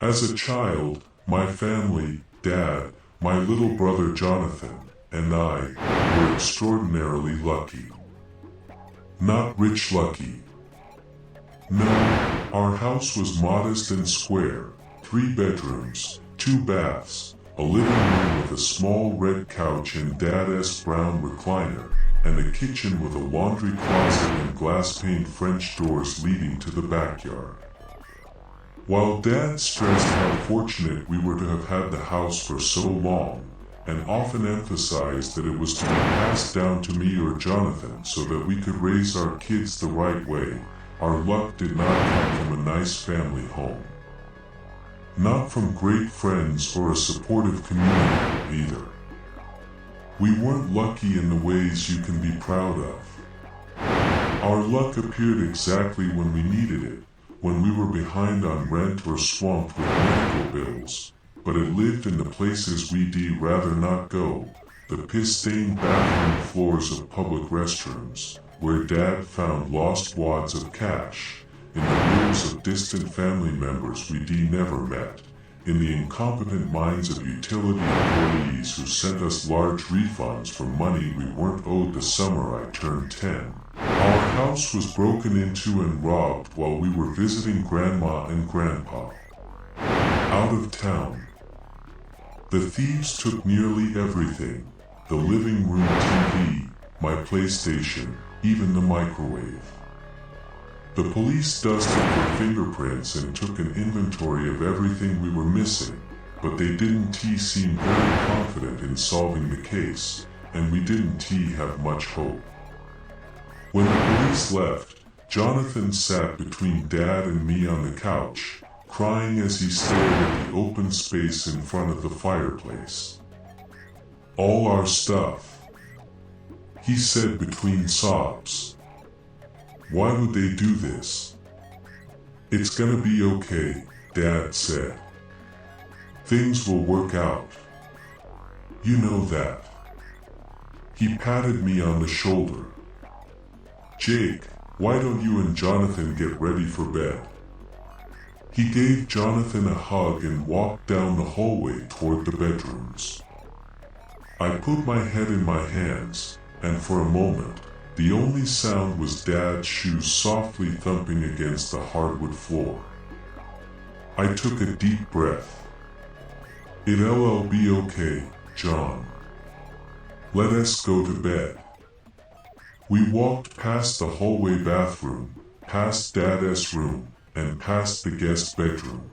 As a child, my family, Dad, my little brother Jonathan, and I were extraordinarily lucky. Not rich lucky. No, our house was modest and square, 3 bedrooms, 2 baths, a living room with a small red couch and Dad's brown recliner, and a kitchen with a laundry closet and glass-paned French doors leading to the backyard. While Dad stressed how fortunate we were to have had the house for so long, and often emphasized that it was to be passed down to me or Jonathan so that we could raise our kids the right way, our luck did not come from a nice family home. Not from great friends or a supportive community either. We weren't lucky in the ways you can be proud of. Our luck appeared exactly when we needed it, when we were behind on rent or swamped with medical bills, but it lived in the places we'd rather not go, the piss-stained bathroom floors of public restrooms, where Dad found lost wads of cash, in the rooms of distant family members we'd never met, in the incompetent minds of utility employees who sent us large refunds for money we weren't owed the summer I turned 10. Our house was broken into and robbed while we were visiting Grandma and Grandpa. Out of town. The thieves took nearly everything, the living room TV, my PlayStation, even the microwave. The police dusted for fingerprints and took an inventory of everything we were missing, but they didn't seem very confident in solving the case, and we didn't have much hope. When the police left, Jonathan sat between Dad and me on the couch, crying as he stared at the open space in front of the fireplace. All our stuff, he said between sobs. Why would they do this? It's gonna be okay, Dad said. Things will work out. You know that. He patted me on the shoulder. Jake, why don't you and Jonathan get ready for bed? He gave Jonathan a hug and walked down the hallway toward the bedrooms. I put my head in my hands, and for a moment, the only sound was Dad's shoes softly thumping against the hardwood floor. I took a deep breath. It'll be okay, John. Let us go to bed. We walked past the hallway bathroom, past Dad's room, and past the guest bedroom.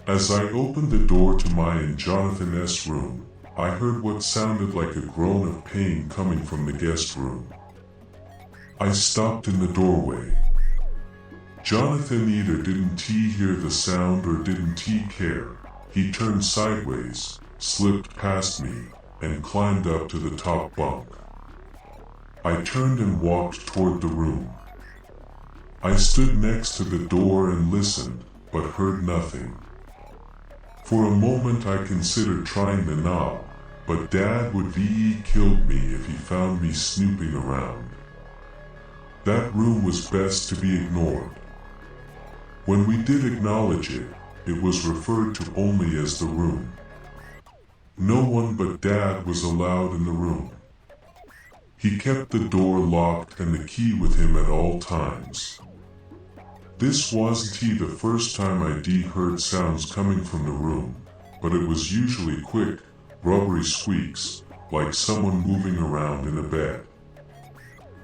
As I opened the door to my and Jonathan's room, I heard what sounded like a groan of pain coming from the guest room. I stopped in the doorway. Jonathan either didn't hear the sound or didn't care. He turned sideways, slipped past me, and climbed up to the top bunk. I turned and walked toward the room. I stood next to the door and listened, but heard nothing. For a moment I considered trying the knob, but Dad would be killed me if he found me snooping around. That room was best to be ignored. When we did acknowledge it, it was referred to only as the room. No one but Dad was allowed in the room. He kept the door locked and the key with him at all times. This wasn't the first time I'd heard sounds coming from the room, but it was usually quick, rubbery squeaks, like someone moving around in a bed.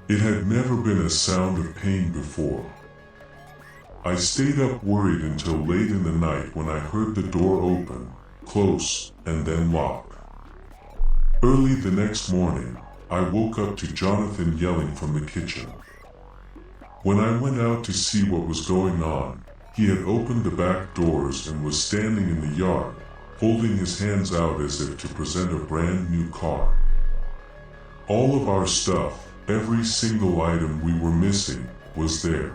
It had never been a sound of pain before. I stayed up worried until late in the night when I heard the door open, close, and then lock. Early the next morning, I woke up to Jonathan yelling from the kitchen. When I went out to see what was going on, he had opened the back doors and was standing in the yard, holding his hands out as if to present a brand new car. All of our stuff, every single item we were missing, was there.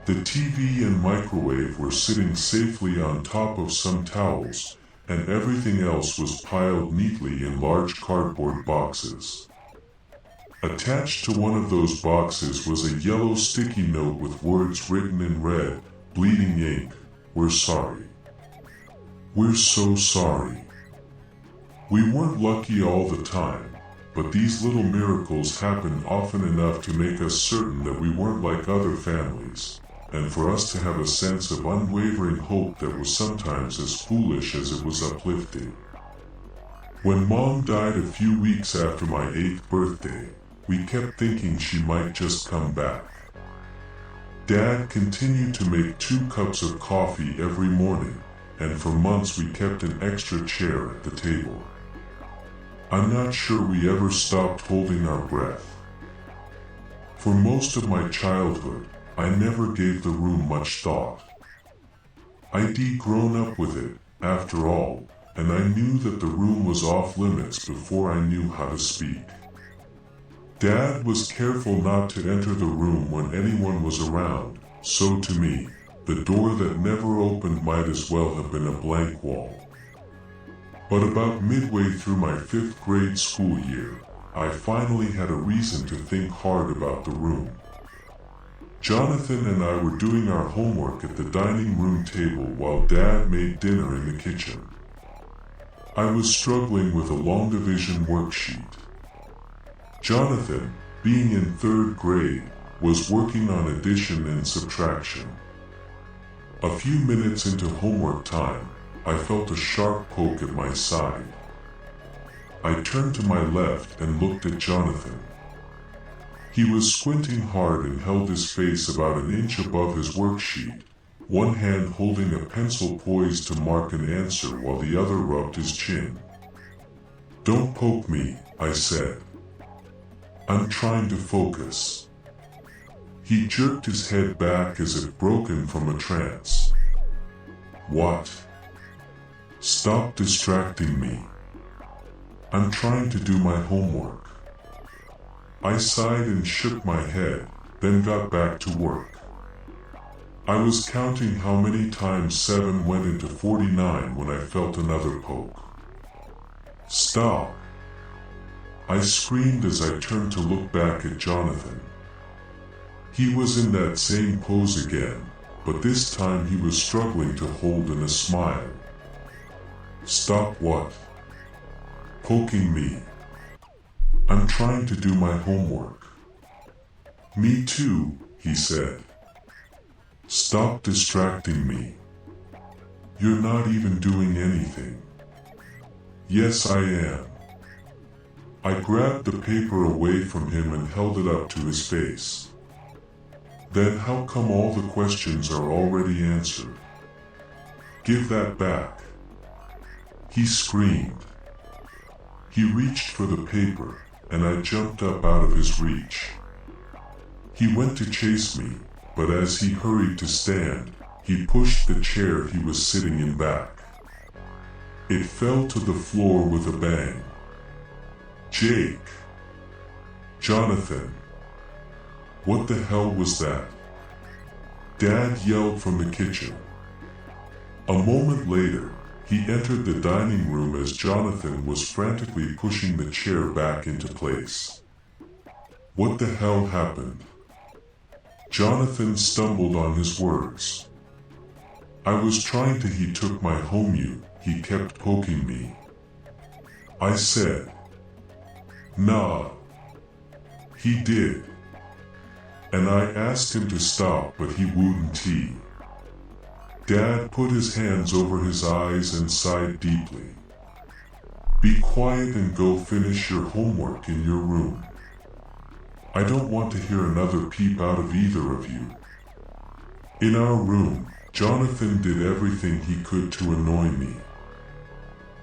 The TV and microwave were sitting safely on top of some towels, and everything else was piled neatly in large cardboard boxes. Attached to one of those boxes was a yellow sticky note with words written in red, bleeding ink, we're sorry. We're so sorry. We weren't lucky all the time, but these little miracles happened often enough to make us certain that we weren't like other families, and for us to have a sense of unwavering hope that was sometimes as foolish as it was uplifting. When Mom died a few weeks after my 8th birthday, we kept thinking she might just come back. Dad continued to make 2 cups of coffee every morning, and for months we kept an extra chair at the table. I'm not sure we ever stopped holding our breath. For most of my childhood, I never gave the room much thought. I'd grown up with it, after all, and I knew that the room was off limits before I knew how to speak. Dad was careful not to enter the room when anyone was around, so to me, the door that never opened might as well have been a blank wall. But about midway through my 5th grade school year, I finally had a reason to think hard about the room. Jonathan and I were doing our homework at the dining room table while Dad made dinner in the kitchen. I was struggling with a long division worksheet. Jonathan, being in 3rd grade, was working on addition and subtraction. A few minutes into homework time, I felt a sharp poke at my side. I turned to my left and looked at Jonathan. He was squinting hard and held his face about an inch above his worksheet, one hand holding a pencil poised to mark an answer while the other rubbed his chin. "Don't poke me," I said. "I'm trying to focus." He jerked his head back as if broken from a trance. "What?" "Stop distracting me. I'm trying to do my homework." I sighed and shook my head, then got back to work. I was counting how many times 7 went into 49 when I felt another poke. "Stop!" I screamed as I turned to look back at Jonathan. He was in that same pose again, but this time he was struggling to hold in a smile. "Stop what?" "Poking me. I'm trying to do my homework." "Me too," he said. "Stop distracting me. You're not even doing anything." "Yes, I am." I grabbed the paper away from him and held it up to his face. "Then how come all the questions are already answered?" "Give that back." He screamed. He reached for the paper, and I jumped up out of his reach. He went to chase me, but as he hurried to stand, he pushed the chair he was sitting in back. It fell to the floor with a bang. "Jake! Jonathan! What the hell was that?" Dad yelled from the kitchen. A moment later, he entered the dining room as Jonathan was frantically pushing the chair back into place. "What the hell happened?" Jonathan stumbled on his words. "I was trying to. He took my home. He kept poking me." I said, "Nah. He did. And I asked him to stop, but he wouldn't." Dad put his hands over his eyes and sighed deeply. "Be quiet and go finish your homework in your room. I don't want to hear another peep out of either of you." In our room, Jonathan did everything he could to annoy me.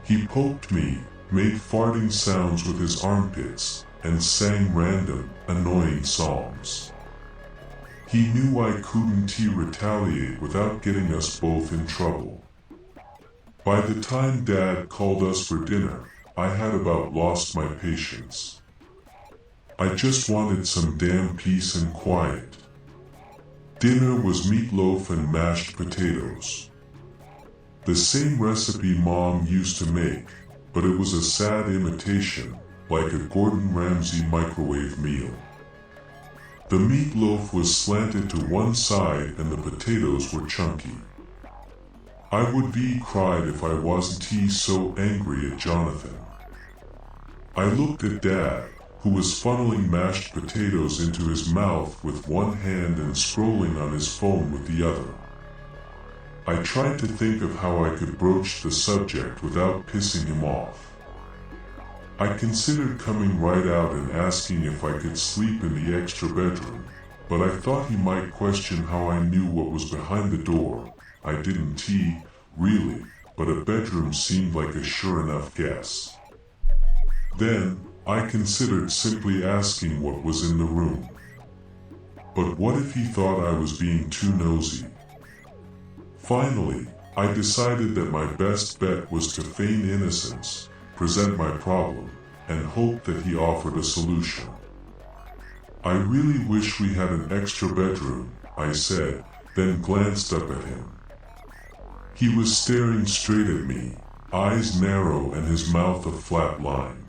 He poked me, made farting sounds with his armpits, and sang random, annoying songs. He knew I couldn't retaliate without getting us both in trouble. By the time Dad called us for dinner, I had about lost my patience. I just wanted some damn peace and quiet. Dinner was meatloaf and mashed potatoes. The same recipe Mom used to make, but it was a sad imitation, like a Gordon Ramsay microwave meal. The meatloaf was slanted to one side and the potatoes were chunky. I would be cried if I wasn't he so angry at Jonathan. I looked at Dad, who was funneling mashed potatoes into his mouth with one hand and scrolling on his phone with the other. I tried to think of how I could broach the subject without pissing him off. I considered coming right out and asking if I could sleep in the extra bedroom, but I thought he might question how I knew what was behind the door. I didn't really, but a bedroom seemed like a sure enough guess. Then, I considered simply asking what was in the room. But what if he thought I was being too nosy? Finally, I decided that my best bet was to feign innocence, present my problem, and hope that he offered a solution. I really wish we had an extra bedroom, I said, then glanced up at him. He was staring straight at me, eyes narrow and his mouth a flat line.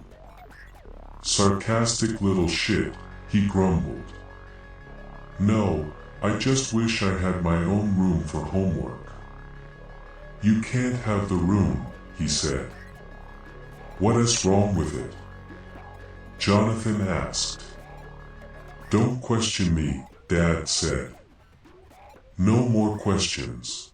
Sarcastic little shit, he grumbled. No, I just wish I had my own room for homework. You can't have the room, he said. What is wrong with it? Jonathan asked. Don't question me, Dad said. No more questions.